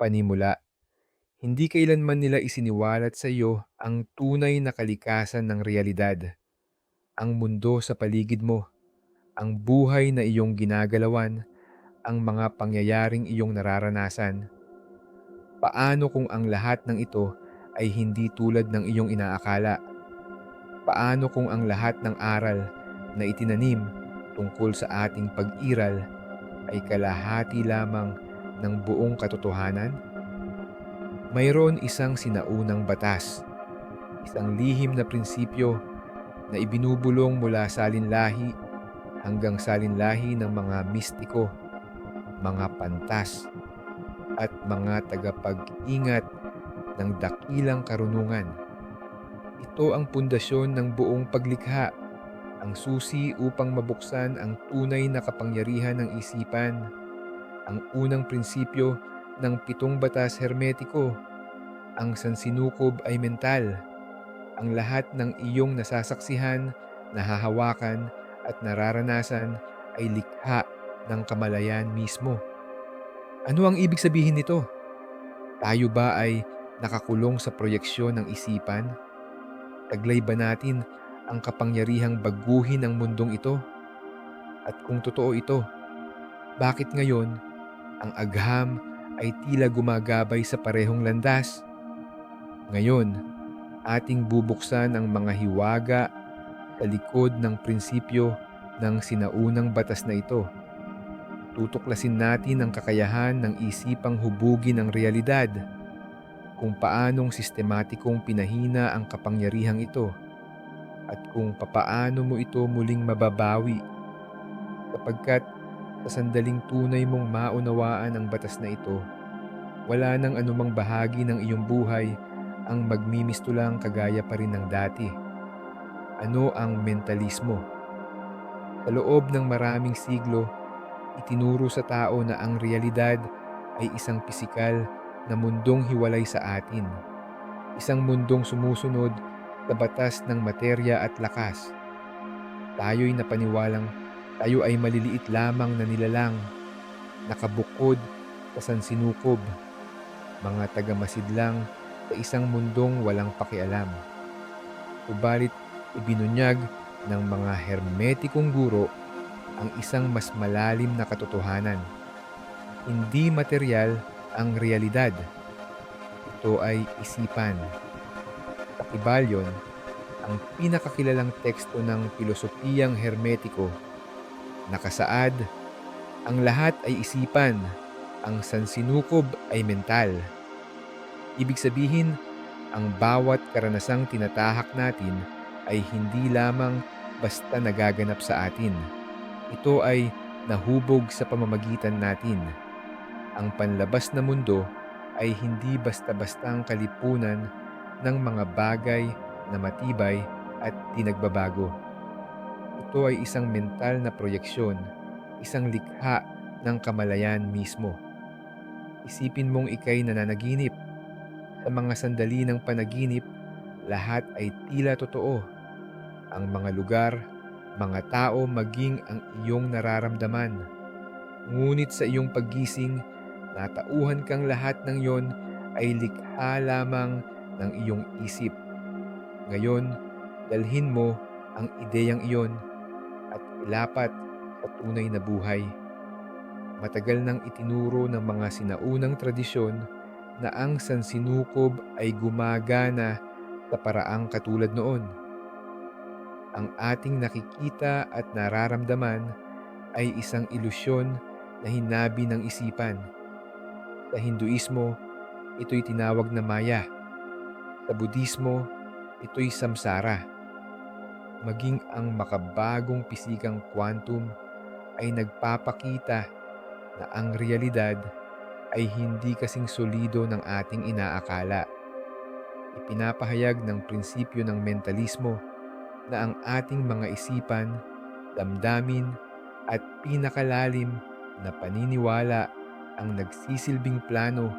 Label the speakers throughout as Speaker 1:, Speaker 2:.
Speaker 1: Panimula, hindi kailanman nila isiniwalat sa iyo ang tunay na kalikasan ng realidad, ang mundo sa paligid mo, ang buhay na iyong ginagalawan, ang mga pangyayaring iyong nararanasan. Paano kung ang lahat ng ito ay hindi tulad ng iyong inaakala? Paano kung ang lahat ng aral na itinanim tungkol sa ating pag-iral ay kalahati lamang ng buong katotohanan? Mayroon isang sinaunang batas, isang lihim na prinsipyo na ibinubulong mula salinlahi hanggang salinlahi ng mga mistiko, mga pantas, at mga tagapag-ingat ng dakilang karunungan. Ito ang pundasyon ng buong paglikha, ang susi upang mabuksan ang tunay na kapangyarihan ng isipan, ang unang prinsipyo ng 7 batas hermetiko. Ang sansinukob ay mental. Ang lahat ng iyong nasasaksihan, nahahawakan at nararanasan ay likha ng kamalayan mismo. Ano ang ibig sabihin nito? Tayo ba ay nakakulong sa proyeksyon ng isipan? Taglay ba natin ang kapangyarihang baguhin ang mundong ito? At kung totoo ito, bakit ngayon ang agham ay tila gumagabay sa parehong landas? Ngayon, ating bubuksan ang mga hiwaga sa likod ng prinsipyo ng sinaunang batas na ito. Tutuklasin natin ang kakayahan ng isipang hubugin ang realidad, kung paanong sistematikong pinahina ang kapangyarihang ito, at kung papaano mo ito muling mababawi, sapagkat sa sandaling tunay mong maunawaan ang batas na ito, wala nang anumang bahagi ng iyong buhay ang magmimistulang kagaya pa rin ng dati. Ano ang mentalismo? Sa loob ng maraming siglo, itinuro sa tao na ang realidad ay isang pisikal na mundong hiwalay sa atin. Isang mundong sumusunod sa batas ng materya at lakas. Tayo'y napaniwalang tayo ay maliliit lamang na nilalang, nakabukod sa sansinukob, mga tagamasidlang sa isang mundong walang pakialam. Subalit ibinunyag ng mga hermetikong guro ang isang mas malalim na katotohanan. Hindi materyal ang realidad. Ito ay isipan. Ibalyon, ang pinakakilalang teksto ng pilosopiyang hermetiko, nakasaad, ang lahat ay isipan, ang sansinukob ay mental. Ibig sabihin, ang bawat karanasang tinatahak natin ay hindi lamang basta nagaganap sa atin. Ito ay nahubog sa pamamagitan natin. Ang panlabas na mundo ay hindi basta-bastang kalipunan ng mga bagay na matibay at di nagbabago. Ito ay isang mental na proyeksyon, isang likha ng kamalayan mismo. Isipin mong ika'y nananaginip. Sa mga sandali ng panaginip, lahat ay tila totoo. Ang mga lugar, mga tao, maging ang iyong nararamdaman. Ngunit sa iyong paggising, natauhan kang lahat ng yon ay likha lamang ng iyong isip. Ngayon, dalhin mo ang ideyang iyon at ilapat sa tunay na buhay. Matagal nang itinuro ng mga sinaunang tradisyon na ang sansinukob ay gumagana sa paraang katulad noon. Ang ating nakikita at nararamdaman ay isang ilusyon na hinabi ng isipan. Sa Hinduismo, ito'y tinawag na Maya. Sa Budismo, ito'y Samsara. Maging ang makabagong pisikang quantum ay nagpapakita na ang realidad ay hindi kasing solido ng ating inaakala. Ipinapahayag ng prinsipyo ng mentalismo na ang ating mga isipan, damdamin at pinakalalim na paniniwala ang nagsisilbing plano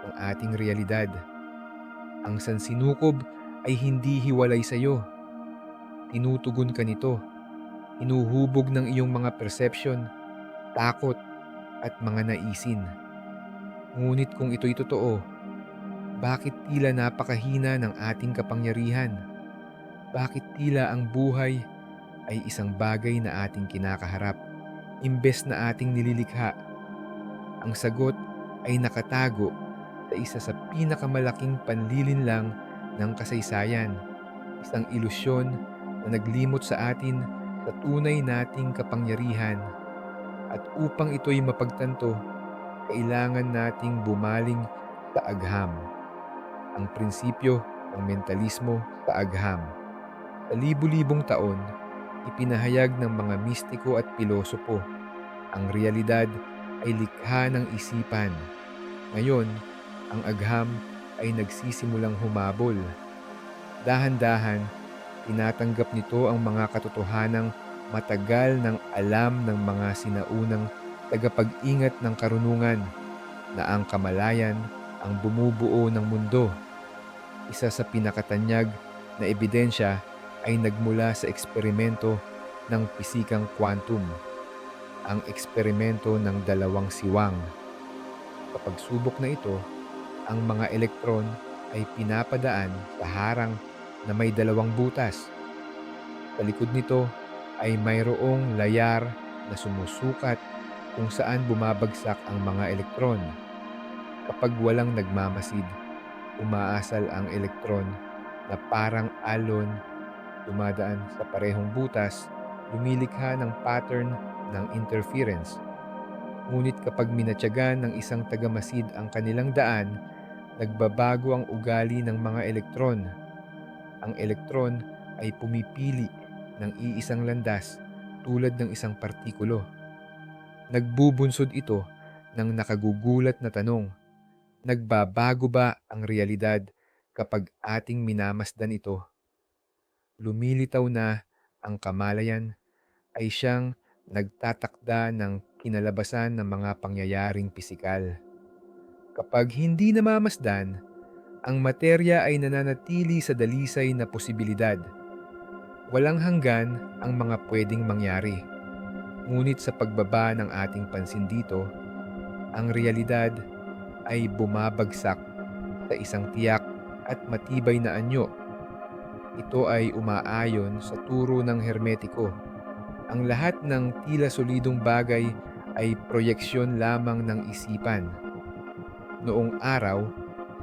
Speaker 1: ng ating realidad. Ang sansinukob ay hindi hiwalay sa iyo. Tinutugon ka nito. Hinuhubog ng iyong mga perception, takot at mga naisin. Ngunit kung ito'y totoo, bakit tila napakahina ng ating kapangyarihan? Bakit tila ang buhay ay isang bagay na ating kinakaharap, imbes na ating nililikha? Ang sagot ay nakatago sa isa sa pinakamalaking panlilinlang ng kasaysayan, isang ilusyon na naglimot sa atin sa tunay nating kapangyarihan. At upang ito'y mapagtanto, kailangan nating bumaling sa agham, ang prinsipyo ng mentalismo sa agham. Sa libu-libong taon, ipinahayag ng mga mistiko at pilosopo, ang realidad ay likha ng isipan. Ngayon, ang agham ay nagsisimulang humabol. Dahan-dahan, tinatanggap nito ang mga katotohanang matagal ng alam ng mga sinaunang tagapag-ingat ng karunungan, na ang kamalayan ang bumubuo ng mundo. Isa sa pinakatanyag na ebidensya ay nagmula sa eksperimento ng pisikang quantum, ang eksperimento ng dalawang siwang. Sa pagsubok na ito, ang mga elektron ay pinapadaan sa harang na may dalawang butas. Sa likod nito ay mayroong layar na sumusukat kung saan bumabagsak ang mga elektron. Kapag walang nagmamasid, umaasal ang elektron na parang alon dumadaan sa parehong butas, lumilikha ng pattern ng interference. Ngunit kapag minatyagan ng isang tagamasid ang kanilang daan, nagbabago ang ugali ng mga elektron. Ang elektron ay pumipili ng iisang landas tulad ng isang partikulo. Nagbubunsod ito ng nakagugulat na tanong: nagbabago ba ang realidad kapag ating minamasdan ito? Lumilitaw na ang kamalayan ay siyang nagtatakda ng kinalabasan ng mga pangyayaring pisikal. Kapag hindi namamasdan, ang materya ay nananatili sa dalisay na posibilidad. Walang hanggan ang mga pwedeng mangyari. Ngunit sa pagbaba ng ating pansin dito, ang realidad ay bumabagsak sa isang tiyak at matibay na anyo. Ito ay umaayon sa turo ng hermetiko. Ang lahat ng tila solidong bagay ay proyeksyon lamang ng isipan. Noong araw,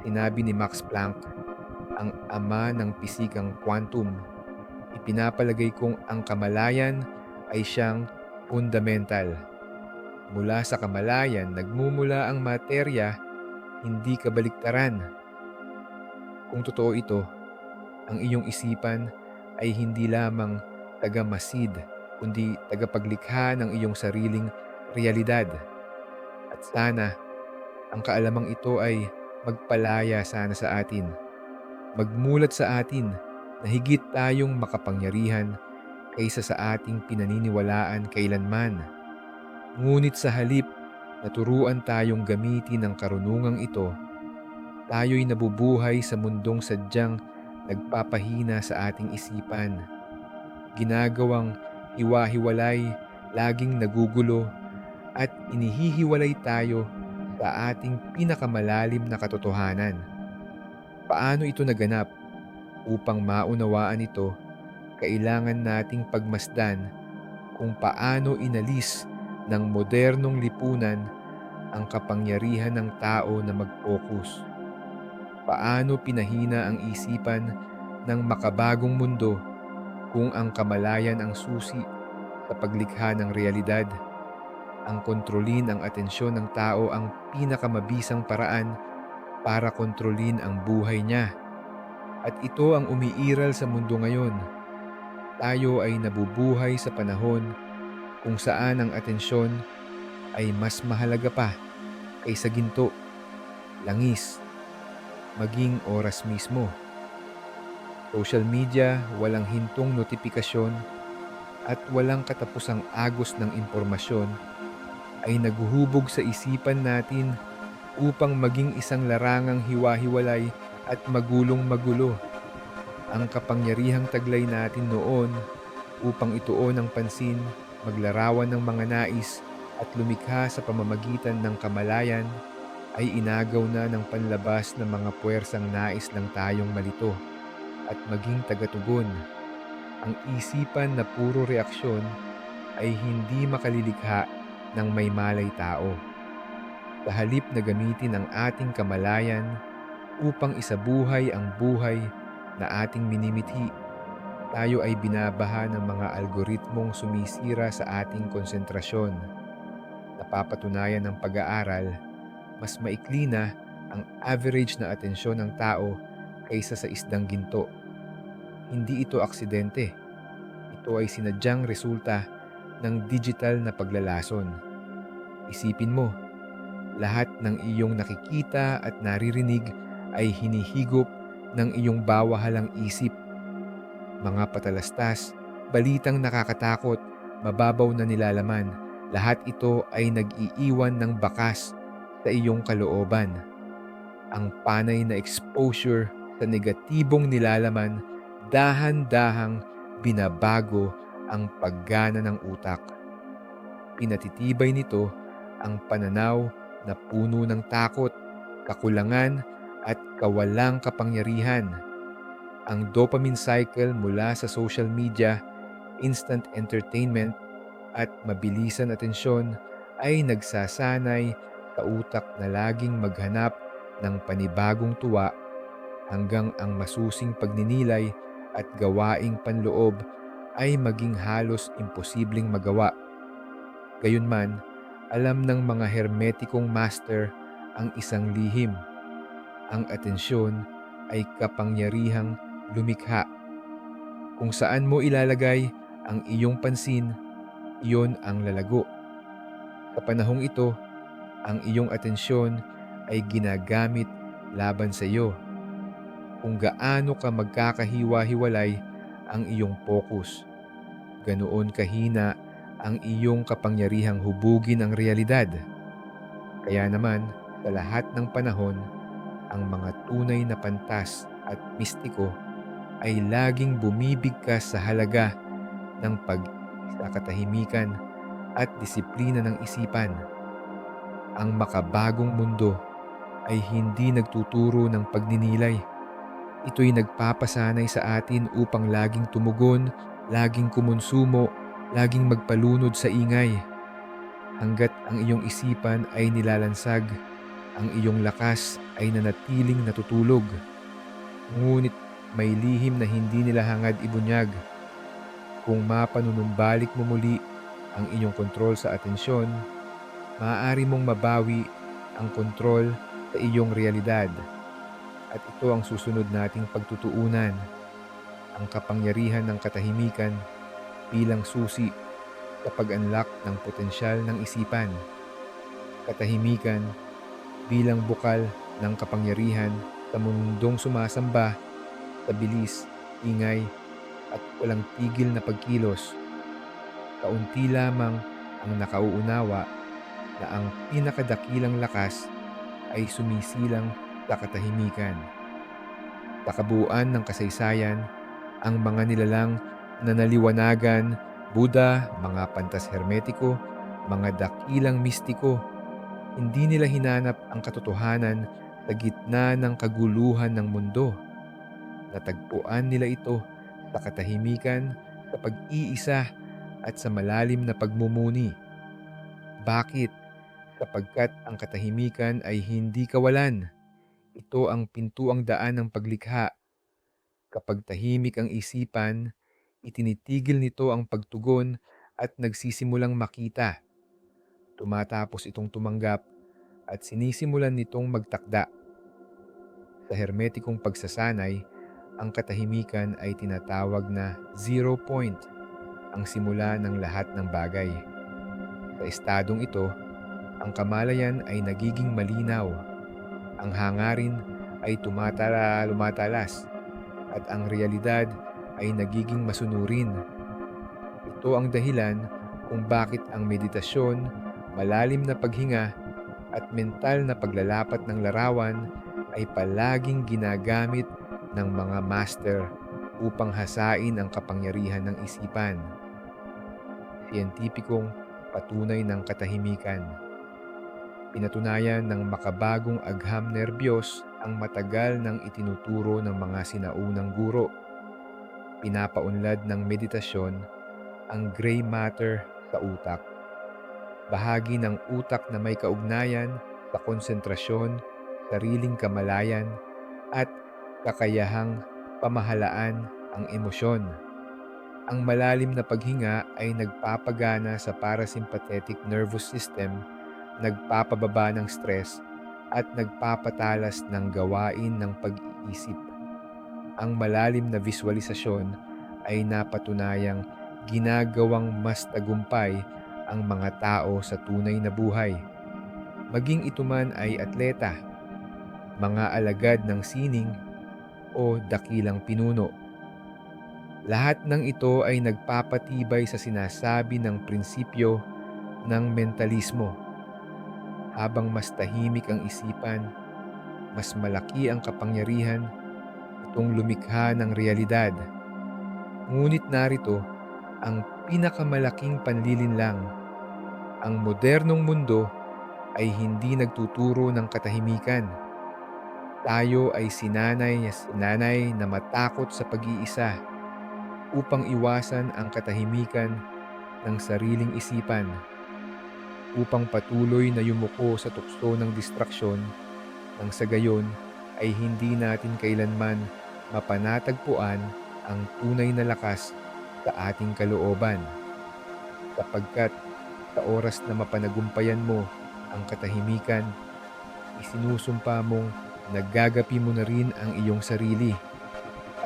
Speaker 1: sinabi ni Max Planck, ang ama ng pisikang quantum, ipinapalagay kong ang kamalayan ay siyang fundamental. Mula sa kamalayan, nagmumula ang materya, hindi kabaliktaran. Kung totoo ito, ang iyong isipan ay hindi lamang tagamasid, kundi tagapaglikha ng iyong sariling realidad. At sana, ang kaalamang ito ay magpalaya sana sa atin. Magmulat sa atin na higit tayong makapangyarihan kaysa sa ating pinaniniwalaan kailanman. Ngunit sa halip na turuan tayong gamitin ang karunungang ito, tayo'y nabubuhay sa mundong sadyang nagpapahina sa ating isipan. Ginagawang hiwa-hiwalay, laging nagugulo, at inihihiwalay tayo sa ating pinakamalalim na katotohanan. Paano ito naganap? Upang maunawaan ito, kailangan nating pagmasdan kung paano inalis ng modernong lipunan ang kapangyarihan ng tao na mag-focus. Paano pinahina ang isipan ng makabagong mundo kung ang kamalayan ang susi sa paglikha ng realidad. Ang kontrolin ang atensyon ng tao ang pinakamabisang paraan para kontrolin ang buhay niya. At ito ang umiiral sa mundo ngayon. Tayo ay nabubuhay sa panahon kung saan ang atensyon ay mas mahalaga pa kaysa ginto, langis, maging oras mismo. Social media, walang hintong notifikasyon at walang katapusang agos ng impormasyon ay naghuhubog sa isipan natin upang maging isang larangang hiwa-hiwalay at magulong-magulo. Ang kapangyarihang taglay natin noon upang ituon ang pansin, maglarawan ng mga nais at lumikha sa pamamagitan ng kamalayan ay inagaw na ng panlabas ng mga puwersang nais lang tayong malito at maging tagatugon. Ang isipan na puro reaksyon ay hindi makalilikha ng may malay tao. Sa halip na gamitin ang ating kamalayan upang isabuhay ang buhay na ating minimithi, tayo ay binabaha ng mga algoritmong sumisira sa ating konsentrasyon. Napapatunayan ng pag-aaral, mas maikli na ang average na atensyon ng tao kaysa sa isdang ginto. Hindi ito aksidente. Ito ay sinadyang resulta ng digital na paglalason. Isipin mo, lahat ng iyong nakikita at naririnig ay hinihigop ng iyong bawahalang isip. Mga patalastas, balitang nakakatakot, mababaw na nilalaman, lahat ito ay nag-iiwan ng bakas sa iyong kalooban. Ang panay na exposure sa negatibong nilalaman, dahan-dahang binabago ang paggana ng utak. Pinatitibay nito ang pananaw na puno ng takot, kakulangan at kawalang kapangyarihan. Ang dopamine cycle mula sa social media, instant entertainment at mabilisan atensyon ay nagsasanay sa utak na laging maghanap ng panibagong tuwa hanggang ang masusing pagninilay at gawaing panloob ay maging halos imposibleng magawa. Gayunman, alam ng mga hermetikong master ang isang lihim. Ang atensyon ay kapangyarihang lumikha. Kung saan mo ilalagay ang iyong pansin, iyon ang lalago. Sa panahong ito, ang iyong atensyon ay ginagamit laban sa iyo. Kung gaano ka magkakahiwa-hiwalay ang iyong focus, ganoon kahina ang iyong kapangyarihang hubugin ang realidad. Kaya naman, sa lahat ng panahon, ang mga tunay na pantas at mistiko ay laging bumibigkas sa halaga ng pag-katahimikan at disiplina ng isipan. Ang makabagong mundo ay hindi nagtuturo ng pagninilay. Ito'y nagpapasanay sa atin upang laging tumugon, laging kumonsumo, laging magpalunod sa ingay. Hanggat ang iyong isipan ay nilalansag, ang iyong lakas ay nanatiling natutulog. Ngunit may lihim na hindi nila hangad ibunyag. Kung mapanunumbalik mo muli ang iyong kontrol sa atensyon, maaari mong mabawi ang kontrol sa iyong realidad. At ito ang susunod nating pagtutuunan, ang kapangyarihan ng katahimikan bilang susi sa pag-unlock ng potensyal ng isipan. Katahimikan bilang bukal ng kapangyarihan sa mundong sumasamba sa bilis, ingay at walang tigil na pagkilos. Kaunti lamang ang nakauunawa na ang pinakadakilang lakas ay sumisilang sa katahimikan. Sa kabuuan ng kasaysayan, ang mga nilalang na naliwanagan, Buddha, mga pantas hermetiko, mga dakilang mistiko, hindi nila hinanap ang katotohanan sa gitna ng kaguluhan ng mundo. Natagpuan nila ito sa katahimikan, sa pag-iisa at sa malalim na pagmumuni. Bakit? Sapagkat ang katahimikan ay hindi kawalan. Ito ang pintuang daan ng paglikha. Kapag tahimik ang isipan, itinitigil nito ang pagtugon at nagsisimulang makita. Tumatapos itong tumanggap at sinisimulan nitong magtakda. Sa hermetikong pagsasanay, ang katahimikan ay tinatawag na 0 point, ang simula ng lahat ng bagay. Sa estadong ito, ang kamalayan ay nagiging malinaw, ang hangarin ay lumatalas, at ang realidad ay nagiging masunurin. Ito ang dahilan kung bakit ang meditasyon, malalim na paghinga, at mental na paglalapat ng larawan ay palaging ginagamit ng mga master upang hasain ang kapangyarihan ng isipan. Siyentipikong patunay ng katahimikan. Pinatunayan ng makabagong agham nerbiyos ang matagal ng itinuturo ng mga sinaunang guro. Pinapaunlad ng meditasyon ang gray matter sa utak, bahagi ng utak na may kaugnayan sa konsentrasyon, sariling kamalayan, at kakayahang pamahalaan ang emosyon. Ang malalim na paghinga ay nagpapagana sa parasympathetic nervous system, nagpapababa ng stress, at nagpapatalas ng gawain ng pag-iisip. Ang malalim na visualisasyon ay napatunayang ginagawang mas tagumpay ang mga tao sa tunay na buhay. Maging ito man ay atleta, mga alagad ng sining, o dakilang pinuno. Lahat ng ito ay nagpapatibay sa sinasabi ng prinsipyo ng mentalismo. Habang mas tahimik ang isipan, mas malaki ang kapangyarihan itong lumikha ng realidad. Ngunit narito ang pinakamalaking panlilinlang. Ang modernong mundo ay hindi nagtuturo ng katahimikan. Tayo ay sinanay na matakot sa pag-iisa upang iwasan ang katahimikan ng sariling isipan, upang patuloy na yumuko sa tukso ng distraksyon nang sa gayon ay hindi natin kailanman mapanatagpuan ang tunay na lakas sa ating kalooban. Sapagkat sa oras na mapanagumpayan mo ang katahimikan, isinusumpa mong naggagapi mo na rin ang iyong sarili,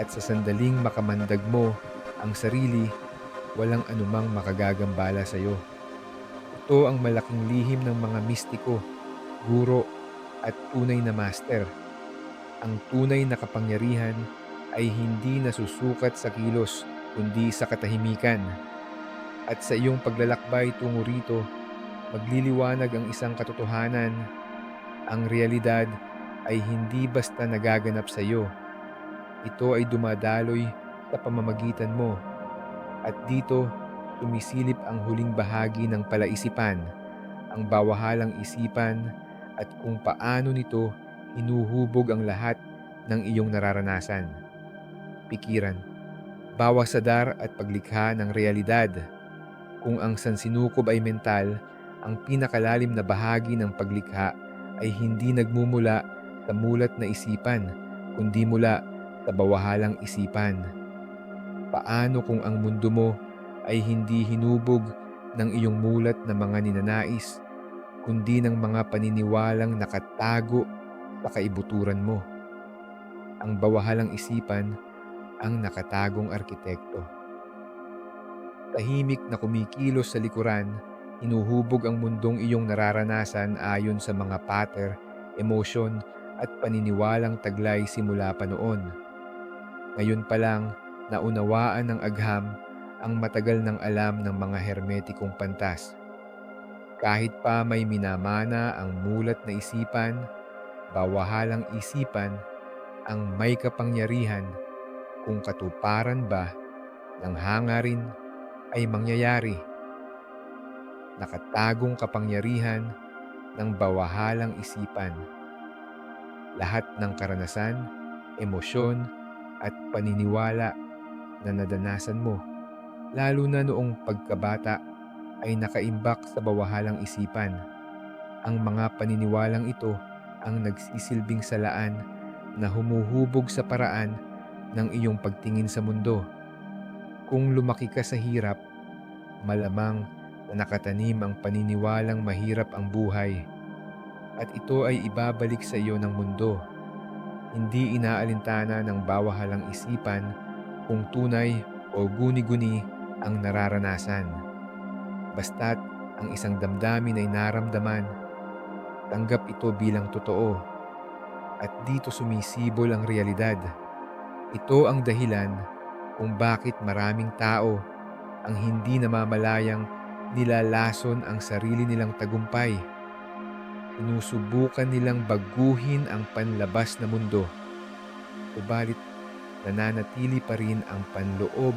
Speaker 1: at sa sandaling makamandag mo ang sarili, walang anumang makagagambala sa iyo. Ito ang malaking lihim ng mga mistiko, guro, at tunay na master. Ang tunay na kapangyarihan ay hindi nasusukat sa kilos, kundi sa katahimikan. At sa iyong paglalakbay tungo rito, magliliwanag ang isang katotohanan: ang realidad ay hindi basta nagaganap sa iyo. Ito ay dumadaloy sa pamamagitan mo. At dito, sumisilip ang huling bahagi ng palaisipan, ang bawahalang isipan, at kung paano nito hinuhubog ang lahat ng iyong nararanasan. Pikiran, bawasadar at paglikha ng realidad. Kung ang sansinukob ay mental, ang pinakalalim na bahagi ng paglikha ay hindi nagmumula sa mulat na isipan, kundi mula sa bawahalang isipan. Paano kung ang mundo mo ay hindi hinubog ng iyong mulat na mga ninanais, kundi ng mga paniniwalang nakatago sa kaibuturan mo? Ang bawahalang isipan ang nakatagong arkitekto. Tahimik na kumikilos sa likuran, hinuhubog ang mundong iyong nararanasan ayon sa mga pattern, emosyon, at paniniwalang taglay simula pa noon. Ngayon pa lang, naunawaan ng agham ang matagal ng alam ng mga hermetikong pantas. Kahit pa may minamana ang mulat na isipan, bawahalang isipan ang may kapangyarihan kung katuparan ba ng hangarin ay mangyayari. Nakatagong kapangyarihan ng bawahalang isipan. Lahat ng karanasan, emosyon, at paniniwala na nadanasan mo, lalo na noong pagkabata, ay nakaimbak sa bawahalang isipan. Ang mga paniniwalang ito ang nagsisilbing salaan na humuhubog sa paraan ng iyong pagtingin sa mundo. Kung lumaki ka sa hirap, malamang na nakatanim ang paniniwalang mahirap ang buhay, at ito ay ibabalik sa iyo ng mundo. Hindi inaalintana ng bawahalang isipan kung tunay o guni-guni ang nararanasan. Basta't ang isang damdamin ay naramdaman, tanggap ito bilang totoo, at dito sumisibol ang realidad. Ito ang dahilan kung bakit maraming tao ang hindi namamalayang nilalason ang sarili nilang tagumpay. Sinusubukan nilang baguhin ang panlabas na mundo, subalit nananatili pa rin ang panloob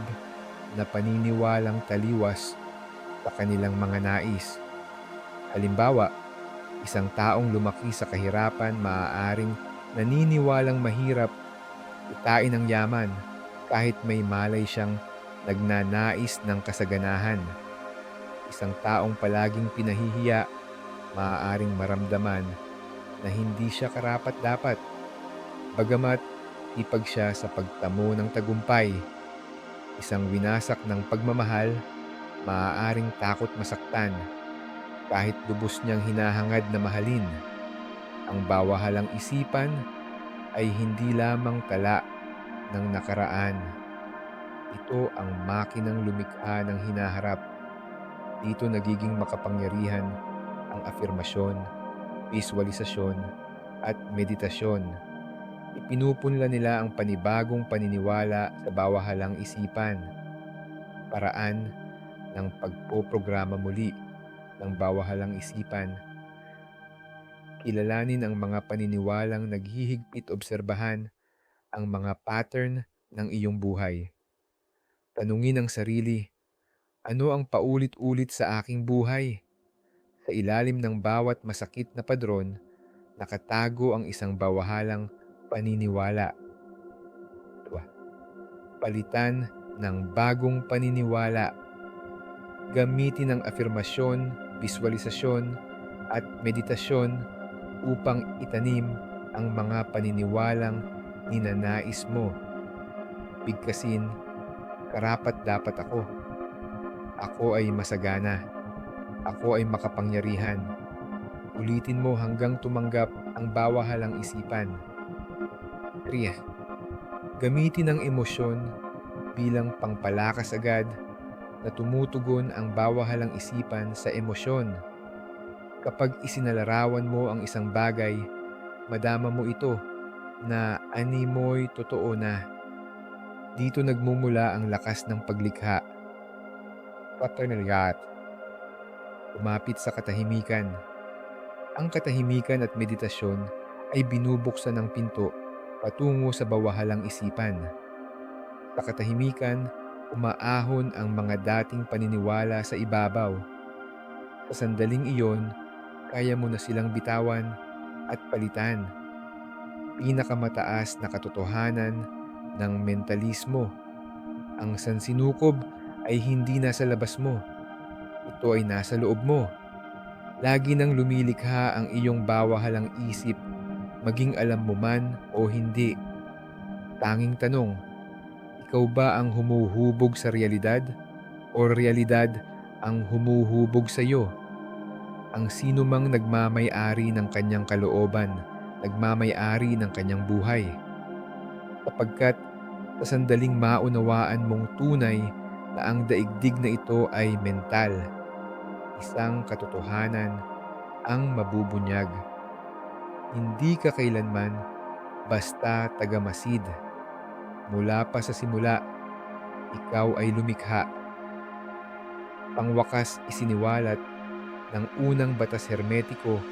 Speaker 1: na paniniwalang taliwas sa kanilang mga nais. Halimbawa, Isang taong lumaki sa kahirapan maaaring naniniwalang mahirap kitain ang yaman kahit may malay siyang nagnanais ng kasaganahan. Isang taong palaging pinahihiya maaaring maramdaman na hindi siya karapat-dapat, bagamat ipag siya sa pagtamo ng tagumpay. Isang winasak ng pagmamahal maaaring takot masaktan kahit lubos niyang hinahangad na mahalin. Ang bawahalang isipan ay hindi lamang tala ng nakaraan. Ito ang makinang lumikha ng hinaharap. Dito nagiging makapangyarihan ang afirmasyon, visualisasyon, at meditasyon. Ipinupunla nila ang panibagong paniniwala sa bawahalang isipan, paraan ng pagpoprograma muli ng bawahalang isipan. Kilalanin ang mga paniniwalang naghihigpit obserbahan ang mga pattern ng iyong buhay. Tanungin ang sarili, ano ang paulit-ulit sa aking buhay? Sa ilalim ng bawat masakit na padron, nakatago ang isang bawahalang paniniwala. Dua, palitan ng bagong paniniwala. Gamitin ang afirmasyon, visualisasyon, at meditasyon upang itanim ang mga paniniwalang ninanais mo. Bigkasin, karapat-dapat ako. Ako ay masagana. Ako ay makapangyarihan. Ulitin mo hanggang tumanggap ang bawahalang isipan. 3. Gamitin ang emosyon bilang pangpalakas agad na tumutugon ang bawahalang isipan sa emosyon. Kapag isinalarawan mo ang isang bagay, madama mo ito na animoy totoo na. Dito nagmumula ang lakas ng paglikha. Paternaliyat. Umapit sa katahimikan. Ang katahimikan at meditasyon ay binubuksan ng pinto patungo sa bawahalang isipan. Sa katahimikan, umaahon ang mga dating paniniwala sa ibabaw. Sa sandaling iyon, kaya mo na silang bitawan at palitan. Pinakamataas na katotohanan ng mentalismo. Ang sansinukob ay hindi nasa labas mo. Ito ay nasa loob mo. Lagi nang lumilikha ang iyong bawahalang isip, maging alam mo man o hindi. Tanging tanong, ikaw ba ang humuhubog sa realidad o realidad ang humuhubog sa iyo? Ang sino mang nagmamay-ari ng kanyang kalooban, nagmamay-ari ng kanyang buhay. Sapagkat sa sandaling maunawaan mong tunay na ang daigdig na ito ay mental, isang katotohanan ang mabubunyag. Hindi ka kailanman basta tagamasid. Mula pa sa simula, ikaw ay lumikha. Pangwakas isiniwalat ng unang batas hermetiko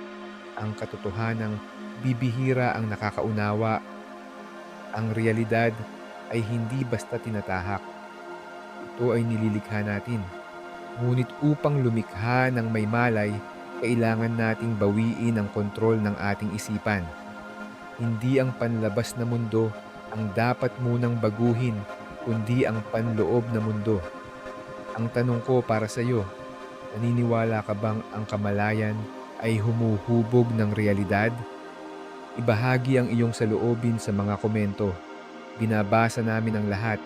Speaker 1: ang katotohanang bibihira ang nakakaunawa. Ang realidad ay hindi basta tinatahak. Ito ay nililikha natin. Ngunit upang lumikha ng may malay, kailangan nating bawiin ang kontrol ng ating isipan. Hindi ang panlabas na mundo ang dapat munang baguhin, kundi ang panloob na mundo. Ang tanong ko para sa iyo, naniniwala ka bang ang kamalayan ay humuhubog ng realidad? Ibahagi ang iyong saloobin sa mga komento. Binabasa namin ang lahat.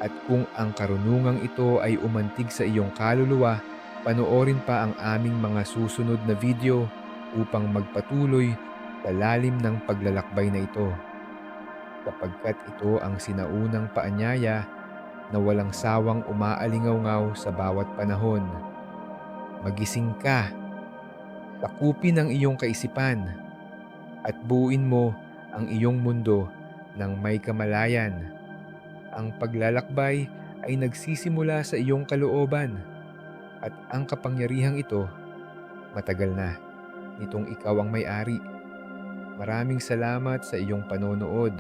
Speaker 1: At kung ang karunungang ito ay umantig sa iyong kaluluwa, panoorin pa ang aming mga susunod na video upang magpatuloy sa lalim ng paglalakbay na ito. Sapagkat ito ang sinaunang paanyaya na walang sawang umaalingaw-ngaw sa bawat panahon. Magising ka, sakupin ang iyong kaisipan, at buuin mo ang iyong mundo ng may kamalayan. Ang paglalakbay ay nagsisimula sa iyong kalooban, at ang kapangyarihang ito matagal na nitong ikaw ang may-ari. Maraming salamat sa iyong panonood.